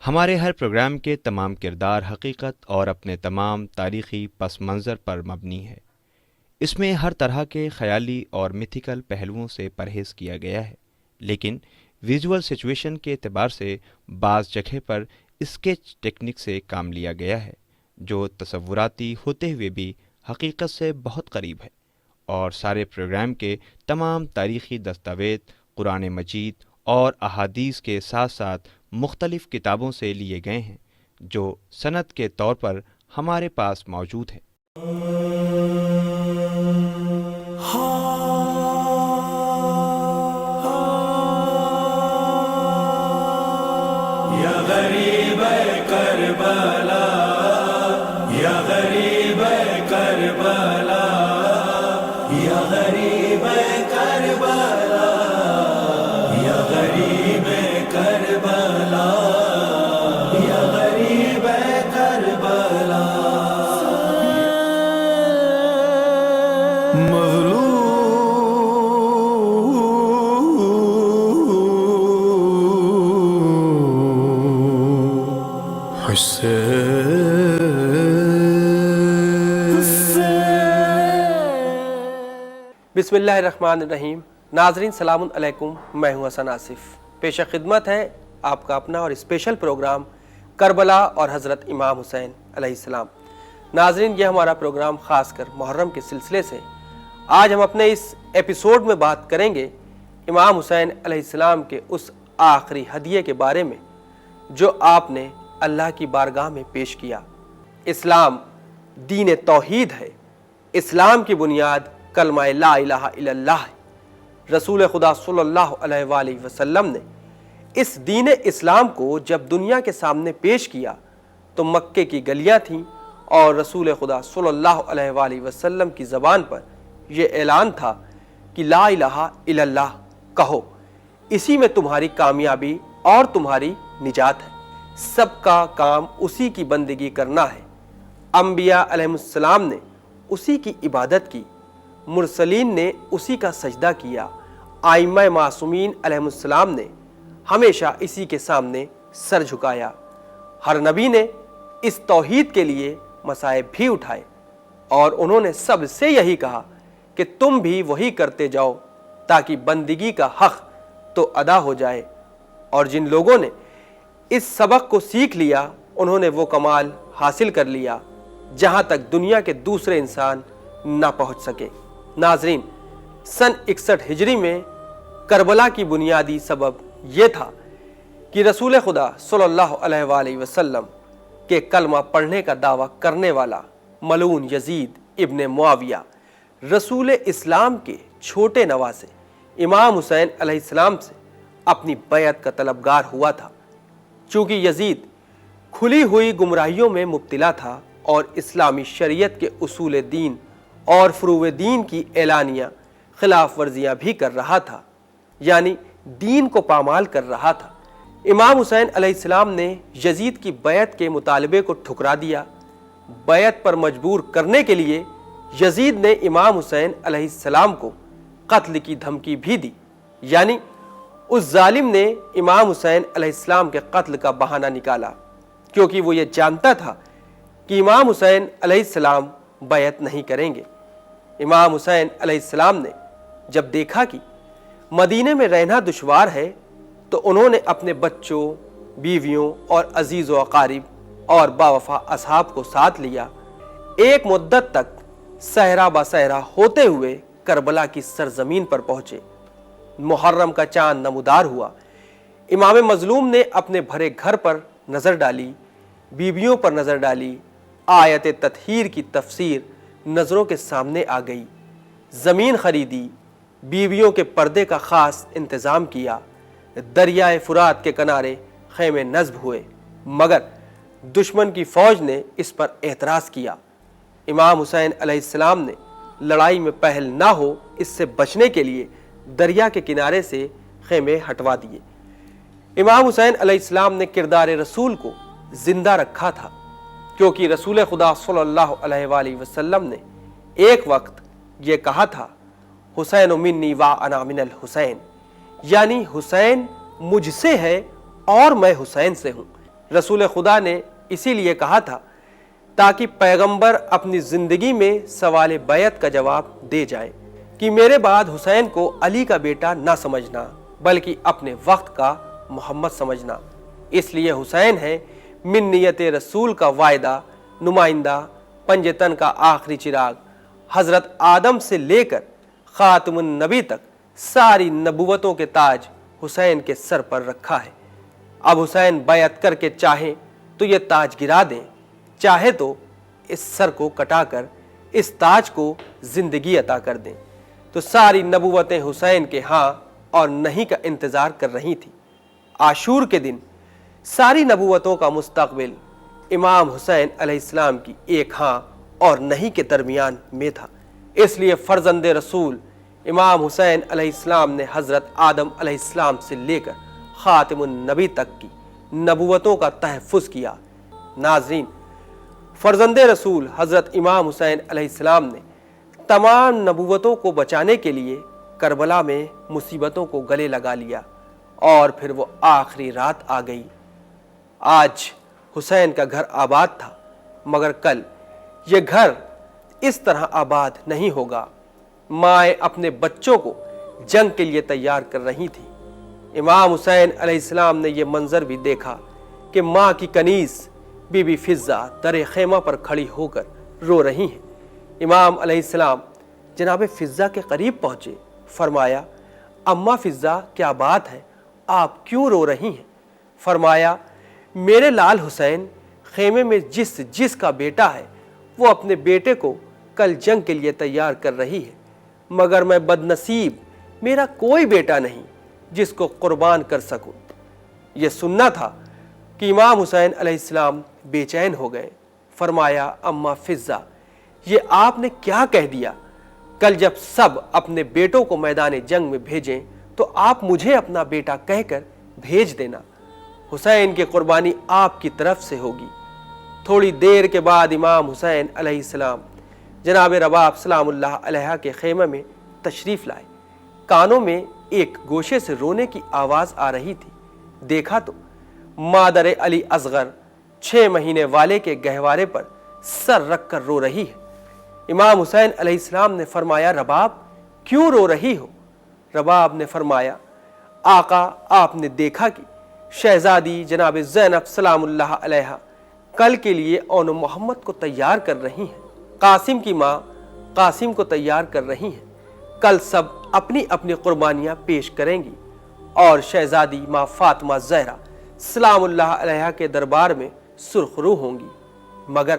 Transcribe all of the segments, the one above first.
ہمارے ہر پروگرام کے تمام کردار حقیقت اور اپنے تمام تاریخی پس منظر پر مبنی ہے۔ اس میں ہر طرح کے خیالی اور میتھیکل پہلوؤں سے پرہیز کیا گیا ہے، لیکن ویژول سچویشن کے اعتبار سے بعض جگہ پر اسکیچ ٹیکنک سے کام لیا گیا ہے، جو تصوراتی ہوتے ہوئے بھی حقیقت سے بہت قریب ہے۔ اور سارے پروگرام کے تمام تاریخی دستاویز قرآن مجید اور احادیث کے ساتھ ساتھ مختلف کتابوں سے لیے گئے ہیں، جو سند کے طور پر ہمارے پاس موجود ہے۔ یا غریب کربلا، یا غریب کربلا، یا غریب کربلا، یا غریب کربلا، یا غریب کربلا، بسم اللہ الرحمن الرحیم۔ ناظرین سلام علیکم، میں ہوں حسن آصف۔ پیش خدمت ہے آپ کا اپنا اور اسپیشل پروگرام کربلا اور حضرت امام حسین علیہ السلام۔ ناظرین، یہ ہمارا پروگرام خاص کر محرم کے سلسلے سے آج ہم اپنے اس ایپیسوڈ میں بات کریں گے امام حسین علیہ السلام کے اس آخری ہدیے کے بارے میں جو آپ نے اللہ کی بارگاہ میں پیش کیا۔ اسلام دین توحید ہے۔ اسلام کی بنیاد کلمہ لا الہ الا اللہ ہے۔ رسول خدا صلی اللہ علیہ وآلہ وسلم نے اس دین اسلام کو جب دنیا کے سامنے پیش کیا تو مکے کی گلیاں تھیں اور رسول خدا صلی اللہ علیہ وآلہ وسلم کی زبان پر یہ اعلان تھا کہ لا الہ الا اللہ کہو، اسی میں تمہاری کامیابی اور تمہاری نجات ہے۔ سب کا کام اسی کی بندگی کرنا ہے۔ انبیاء علیہ السلام نے اسی کی عبادت کی، مرسلین نے اسی کا سجدہ کیا، ائمہ معصومین علیہ السلام نے ہمیشہ اسی کے سامنے سر جھکایا۔ ہر نبی نے اس توحید کے لیے مصائب بھی اٹھائے اور انہوں نے سب سے یہی کہا کہ تم بھی وہی کرتے جاؤ تاکہ بندگی کا حق تو ادا ہو جائے۔ اور جن لوگوں نے اس سبق کو سیکھ لیا انہوں نے وہ کمال حاصل کر لیا جہاں تک دنیا کے دوسرے انسان نہ پہنچ سکے۔ ناظرین، سن 61 ہجری میں کربلا کی بنیادی سبب یہ تھا کہ رسول خدا صلی اللہ علیہ وآلہ وسلم کے کلمہ پڑھنے کا دعویٰ کرنے والا ملعون یزید ابن معاویہ رسول اسلام کے چھوٹے نواسے امام حسین علیہ السلام سے اپنی بیعت کا طلبگار ہوا تھا۔ چونکہ یزید کھلی ہوئی گمراہیوں میں مبتلا تھا اور اسلامی شریعت کے اصول دین اور فروع دین کی اعلانیہ خلاف ورزیاں بھی کر رہا تھا، یعنی دین کو پامال کر رہا تھا، امام حسین علیہ السلام نے یزید کی بیعت کے مطالبے کو ٹھکرا دیا۔ بیعت پر مجبور کرنے کے لیے یزید نے امام حسین علیہ السلام کو قتل کی دھمکی بھی دی، یعنی اس ظالم نے امام حسین علیہ السلام کے قتل کا بہانہ نکالا، کیونکہ وہ یہ جانتا تھا کہ امام حسین علیہ السلام بیعت نہیں کریں گے۔ امام حسین علیہ السلام نے جب دیکھا کہ مدینے میں رہنا دشوار ہے تو انہوں نے اپنے بچوں، بیویوں اور عزیز و اقارب اور باوفا اصحاب کو ساتھ لیا۔ ایک مدت تک صحرا با صحرا ہوتے ہوئے کربلا کی سرزمین پر پہنچے۔ محرم کا چاند نمودار ہوا۔ امام مظلوم نے اپنے بھرے گھر پر نظر ڈالی، بیویوں پر نظر ڈالی، آیت تطہیر کی تفسیر نظروں کے سامنے آ گئی، زمین خریدی، بیویوں کے پردے کا خاص انتظام کیا، دریائے فرات کے کنارے خیمے نصب ہوئے، مگر دشمن کی فوج نے اس پر اعتراض کیا۔ امام حسین علیہ السلام نے لڑائی میں پہل نہ ہو اس سے بچنے کے لیے دریا کے کنارے سے خیمے ہٹوا دیے۔ امام حسین علیہ السلام نے کردار رسول کو زندہ رکھا تھا، کیونکہ رسول خدا صلی اللہ علیہ وآلہ وسلم نے ایک وقت یہ کہا تھا، حسین منی و انا من الحسین، یعنی حسین مجھ سے ہے اور میں حسین سے ہوں۔ رسول خدا نے اسی لیے کہا تھا تاکہ پیغمبر اپنی زندگی میں سوال بیعت کا جواب دے جائے کہ میرے بعد حسین کو علی کا بیٹا نہ سمجھنا بلکہ اپنے وقت کا محمد سمجھنا۔ اس لیے حسین ہے منیت رسول کا وعدہ، نمائندہ، پنجتن کا آخری چراغ۔ حضرت آدم سے لے کر خاتم النبی تک ساری نبوتوں کے تاج حسین کے سر پر رکھا ہے۔ اب حسین بیعت کر کے چاہیں تو یہ تاج گرا دیں، چاہے تو اس سر کو کٹا کر اس تاج کو زندگی عطا کر دیں۔ تو ساری نبوتیں حسین کے ہاں اور نہیں کا انتظار کر رہی تھی۔ عاشور کے دن ساری نبوتوں کا مستقبل امام حسین علیہ السلام کی ایک ہاں اور نہیں کے درمیان میں تھا۔ اس لیے فرزند رسول امام حسین علیہ السلام نے حضرت آدم علیہ السلام سے لے کر خاتم النبی تک کی نبوتوں کا تحفظ کیا۔ ناظرین، فرزند رسول حضرت امام حسین علیہ السلام نے تمام نبوتوں کو بچانے کے لیے کربلا میں مصیبتوں کو گلے لگا لیا اور پھر وہ آخری رات آ گئی۔ آج حسین کا گھر آباد تھا، مگر کل یہ گھر اس طرح آباد نہیں ہوگا۔ مائیں اپنے بچوں کو جنگ کے لیے تیار کر رہی تھی۔ امام حسین علیہ السلام نے یہ منظر بھی دیکھا کہ ماں کی کنیز بی بی فضہ در خیمہ پر کھڑی ہو کر رو رہی ہیں۔ امام علیہ السلام جناب فضہ کے قریب پہنچے، فرمایا اماں فضہ کیا بات ہے، آپ کیوں رو رہی ہیں؟ فرمایا میرے لال حسین خیمے میں جس کا بیٹا ہے وہ اپنے بیٹے کو کل جنگ کے لیے تیار کر رہی ہے، مگر میں بد نصیب، میرا کوئی بیٹا نہیں جس کو قربان کر سکوں۔ یہ سننا تھا کہ امام حسین علیہ السلام بے چین ہو گئے۔ فرمایا اماں فضہ یہ آپ نے کیا کہہ دیا؟ کل جب سب اپنے بیٹوں کو میدان جنگ میں بھیجیں تو آپ مجھے اپنا بیٹا کہہ کر بھیج دینا، حسین کی قربانی آپ کی طرف سے ہوگی۔ تھوڑی دیر کے بعد امام حسین علیہ السلام جناب رباب سلام اللہ علیہ کے خیمے میں تشریف لائے۔ کانوں میں ایک گوشے سے رونے کی آواز آ رہی تھی۔ دیکھا تو مادر علی اصغر 6 مہینے والے کے گہوارے پر سر رکھ کر رو رہی ہے۔ امام حسین علیہ السلام نے فرمایا رباب کیوں رو رہی ہو؟ رباب نے فرمایا آقا آپ نے دیکھا کہ شہزادی جناب زینب سلام اللہ علیہ کل کے لیے اون محمد کو تیار کر رہی ہیں، قاسم کی ماں قاسم کو تیار کر رہی ہیں، کل سب اپنی اپنی قربانیاں پیش کریں گی اور شہزادی ماں فاطمہ زہرا سلام اللہ علیہ کے دربار میں سرخ رو ہوں گی، مگر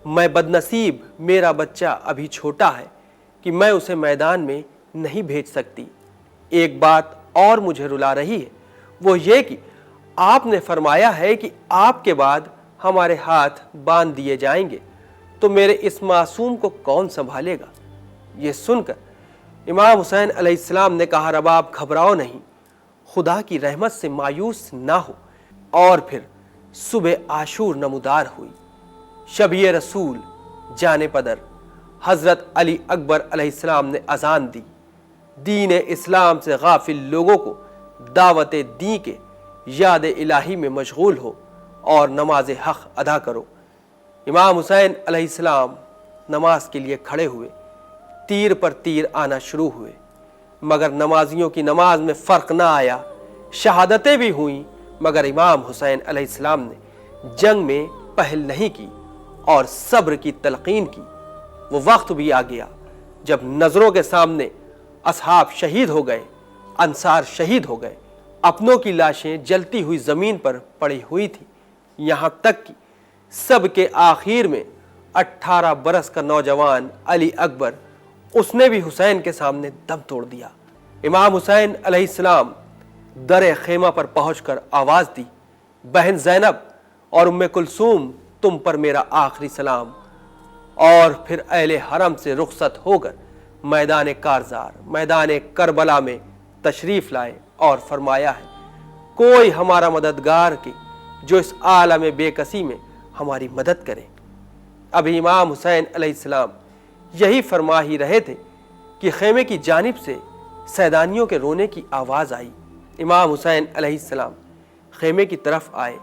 میں بد نصیب، میرا بچہ ابھی چھوٹا ہے کہ میں اسے میدان میں نہیں بھیج سکتی۔ ایک بات اور مجھے رلا رہی ہے، وہ یہ کہ آپ نے فرمایا ہے کہ آپ کے بعد ہمارے ہاتھ باندھ دیے جائیں گے، تو میرے اس معصوم کو کون سنبھالے گا؟ یہ سن کر امام حسین علیہ السلام نے کہا رباب گھبراؤ نہیں، خدا کی رحمت سے مایوس نہ ہو۔ اور پھر صبح عاشور نمودار ہوئی۔ شبیہ رسول جان پدر حضرت علی اکبر علیہ السلام نے اذان دی۔ دین اسلام سے غافل لوگوں کو دعوت دی کہ یاد الہی میں مشغول ہو اور نماز حق ادا کرو۔ امام حسین علیہ السلام نماز کے لیے کھڑے ہوئے، تیر پر تیر آنا شروع ہوئے، مگر نمازیوں کی نماز میں فرق نہ آیا۔ شہادتیں بھی ہوئیں، مگر امام حسین علیہ السلام نے جنگ میں پہل نہیں کی اور صبر کی تلقین کی۔ وہ وقت بھی آ گیا جب نظروں کے سامنے اصحاب شہید ہو گئے، انصار شہید ہو گئے، اپنوں کی لاشیں جلتی ہوئی زمین پر پڑی ہوئی تھی، یہاں تک کہ سب کے آخر میں 18 برس کا نوجوان علی اکبر، اس نے بھی حسین کے سامنے دم توڑ دیا۔ امام حسین علیہ السلام در خیمہ پر پہنچ کر آواز دی، بہن زینب اور ام کلثوم تم پر میرا آخری سلام، اور پھر اہل حرم سے رخصت ہو کر میدان کارزار میدان کربلا میں تشریف لائے اور فرمایا ہے کوئی ہمارا مددگار کہ جو اس عالم بے کسی میں ہماری مدد کرے۔ اب امام حسین علیہ السلام یہی فرما ہی رہے تھے کہ خیمے کی جانب سے سیدانیوں کے رونے کی آواز آئی۔ امام حسین علیہ السلام خیمے کی طرف آئے،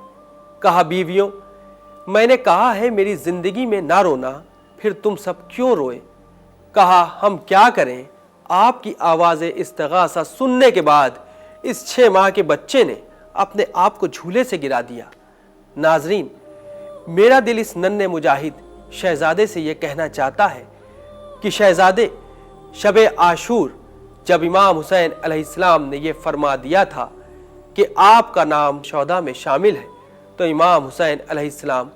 کہا بیویوں میں نے کہا ہے میری زندگی میں نہ رونا، پھر تم سب کیوں روئے؟ کہا ہم کیا کریں، آپ کی آواز استغاثہ سننے کے بعد اس 6 ماہ کے بچے نے اپنے آپ کو جھولے سے گرا دیا۔ ناظرین، میرا دل اس ننھے مجاہد شہزادے سے یہ کہنا چاہتا ہے کہ شہزادے، شب عاشور جب امام حسین علیہ السلام نے یہ فرما دیا تھا کہ آپ کا نام شہداء میں شامل ہے، تو امام حسین علیہ السلام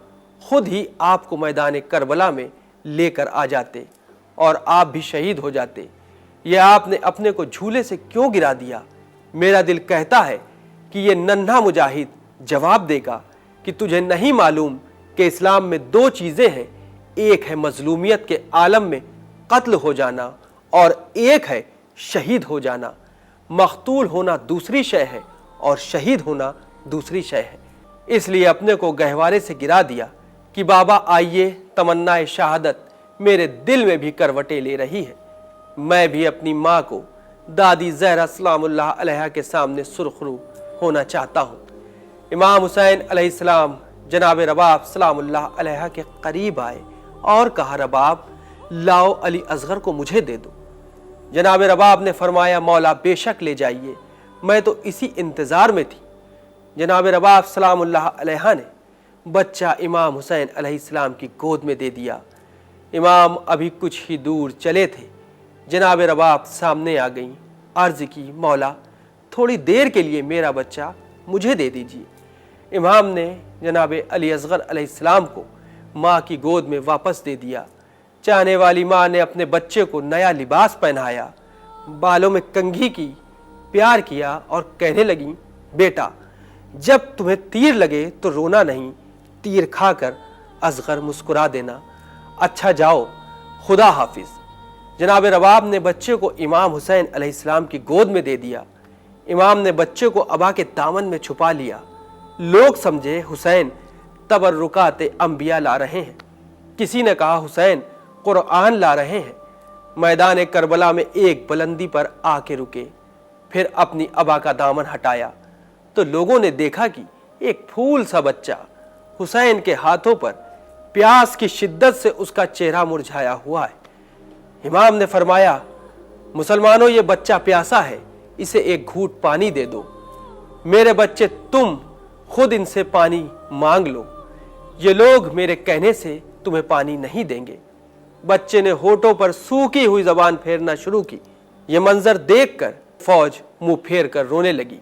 خود ہی آپ کو میدان کربلا میں لے کر آ جاتے اور آپ بھی شہید ہو جاتے۔ یہ آپ نے اپنے کو جھولے سے کیوں گرا دیا؟ میرا دل کہتا ہے کہ یہ ننھا مجاہد جواب دے گا کہ تجھے نہیں معلوم کہ اسلام میں 2 چیزیں ہیں، ایک ہے مظلومیت کے عالم میں قتل ہو جانا اور ایک ہے شہید ہو جانا۔ مقتول ہونا دوسری شے ہے اور شہید ہونا دوسری شے ہے۔ اس لیے اپنے کو گہوارے سے گرا دیا کہ بابا آئیے، تمنا شہادت میرے دل میں بھی کروٹیں لے رہی ہے۔ میں بھی اپنی ماں کو دادی زہرا سلام اللہ علیہا کے سامنے سرخرو ہونا چاہتا ہوں۔ امام حسین علیہ السلام جناب رباب سلام اللہ علیہا کے قریب آئے اور کہا رباب لاؤ علی اصغر کو مجھے دے دو۔ جناب رباب نے فرمایا مولا بے شک لے جائیے، میں تو اسی انتظار میں تھی۔ جناب رباب سلام اللہ علیہ نے بچہ امام حسین علیہ السلام کی گود میں دے دیا۔ امام ابھی کچھ ہی دور چلے تھے، جناب رباب سامنے آ گئیں، عرض کی مولا تھوڑی دیر کے لیے میرا بچہ مجھے دے دیجیے۔ امام نے جناب علی اصغر علیہ السلام کو ماں کی گود میں واپس دے دیا۔ چاہنے والی ماں نے اپنے بچے کو نیا لباس پہنایا، بالوں میں کنگھی کی، پیار کیا اور کہنے لگیں بیٹا جب تمہیں تیر لگے تو رونا نہیں، تیر کھا کر اصغر مسکرا دینا۔ اچھا جاؤ، خدا حافظ۔ جناب رباب نے بچے کو امام حسین علیہ السلام کی گود میں دے دیا۔ امام نے بچے کو ابا کے دامن میں چھپا لیا۔ لوگ سمجھے حسین تبرکات انبیاء لا رہے ہیں، کسی نے کہا حسین قرآن لا رہے ہیں۔ میدان کربلا میں ایک بلندی پر آ کے رکے، پھر اپنی ابا کا دامن ہٹایا تو لوگوں نے دیکھا کہ ایک پھول سا بچہ حسین کے ہاتھوں پر پیاس کی شدت سے اس کا چہرہ مرجھایا ہوا ہے۔ امام نے فرمایا مسلمانوں یہ بچہ پیاسا ہے، اسے ایک گھونٹ پانی دے دو۔ میرے بچے تم خود ان سے پانی مانگ لو، یہ لوگ میرے کہنے سے تمہیں پانی نہیں دیں گے۔ بچے نے ہونٹوں پر سوکھی ہوئی زبان پھیرنا شروع کی۔ یہ منظر دیکھ کر فوج منہ پھیر کر رونے لگی۔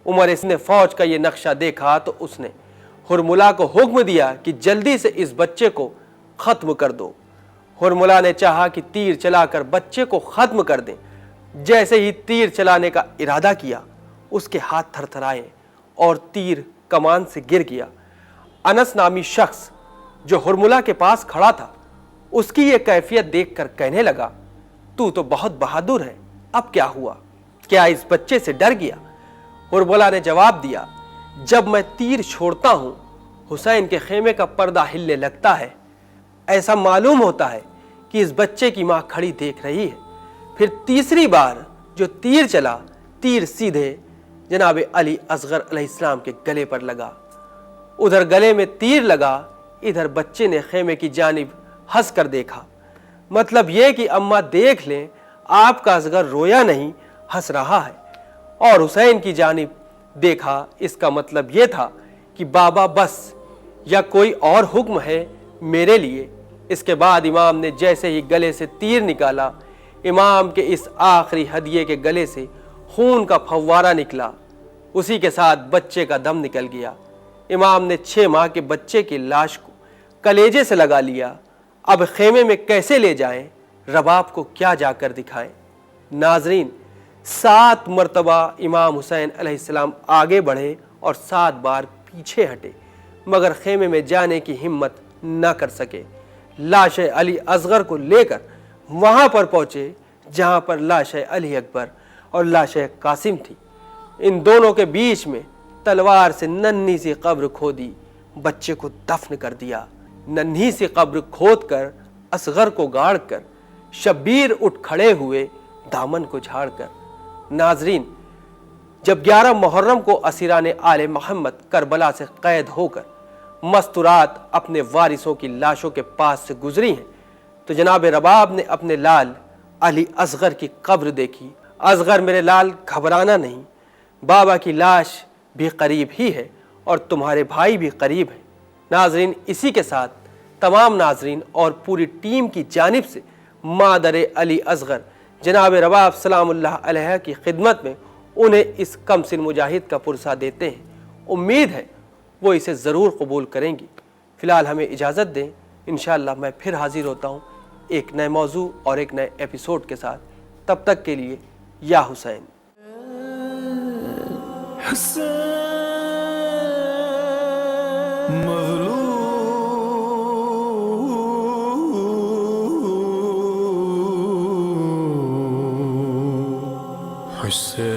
عمر اس نے فوج کا یہ نقشہ دیکھا تو اس نے ہرملا کو حکم دیا کہ جلدی سے اس بچے کو ختم کر دو۔ ہرملا نے چاہا کہ تیر چلا کر بچے کو ختم کر دیں۔ جیسے ہی تیر چلانے کا ارادہ کیا، اس کے ہاتھ تھر تھرائے اور تیر کمان سے گر گیا۔ انس نامی شخص جو ہرملا کے پاس کھڑا تھا، اس کی یہ کیفیت دیکھ کر کہنے لگا تو بہت بہادر ہے، اب کیا ہوا؟ کیا اس بچے سے ڈر گیا؟ ہرملا نے جواب دیا جب میں تیر چھوڑتا ہوں حسین کے خیمے کا پردہ ہلنے لگتا ہے، ایسا معلوم ہوتا ہے کہ اس بچے کی ماں کھڑی دیکھ رہی ہے۔ پھر تیسری بار جو تیر چلا، تیر سیدھے جناب علی اصغر علیہ السلام کے گلے پر لگا۔ ادھر گلے میں تیر لگا، ادھر بچے نے خیمے کی جانب ہنس کر دیکھا۔ مطلب یہ کہ اماں دیکھ لیں آپ کا اصغر رویا نہیں، ہنس رہا ہے۔ اور حسین کی جانب دیکھا، اس کا مطلب یہ تھا کہ بابا بس یا کوئی اور حکم ہے میرے لیے۔ اس کے بعد امام نے جیسے ہی گلے سے تیر نکالا، امام کے اس آخری ہدیے کے گلے سے خون کا پھوارہ نکلا، اسی کے ساتھ بچے کا دم نکل گیا۔ امام نے 6 ماہ کے بچے کی لاش کو کلیجے سے لگا لیا۔ اب خیمے میں کیسے لے جائیں، رباب کو کیا جا کر دکھائیں؟ ناظرین، 7 مرتبہ امام حسین علیہ السلام آگے بڑھے اور 7 بار پیچھے ہٹے، مگر خیمے میں جانے کی ہمت نہ کر سکے۔ لاش علی اصغر کو لے کر وہاں پر پہنچے جہاں پر لاش علی اکبر اور لاش قاسم تھی۔ ان دونوں کے بیچ میں تلوار سے ننھی سی قبر کھودی، بچے کو دفن کر دیا۔ ننھی سی قبر کھود کر اصغر کو گاڑ کر شبیر اٹھ کھڑے ہوئے دامن کو جھاڑ کر۔ ناظرین، جب 11 محرم کو اسیران آل محمد کربلا سے قید ہو کر مستورات اپنے وارثوں کی لاشوں کے پاس سے گزری ہیں تو جناب رباب نے اپنے لال علی اصغر کی قبر دیکھی۔ اصغر میرے لال گھبرانا نہیں، بابا کی لاش بھی قریب ہی ہے اور تمہارے بھائی بھی قریب ہیں۔ ناظرین، اسی کے ساتھ تمام ناظرین اور پوری ٹیم کی جانب سے مادر علی اصغر جناب رباب سلام اللہ علیہ کی خدمت میں انہیں اس کم سن مجاہد کا پرسہ دیتے ہیں۔ امید ہے وہ اسے ضرور قبول کریں گی۔ فی الحال ہمیں اجازت دیں، انشاءاللہ میں پھر حاضر ہوتا ہوں ایک نئے موضوع اور ایک نئے ایپیسوڈ کے ساتھ۔ تب تک کے لیے یا حسین۔ حسین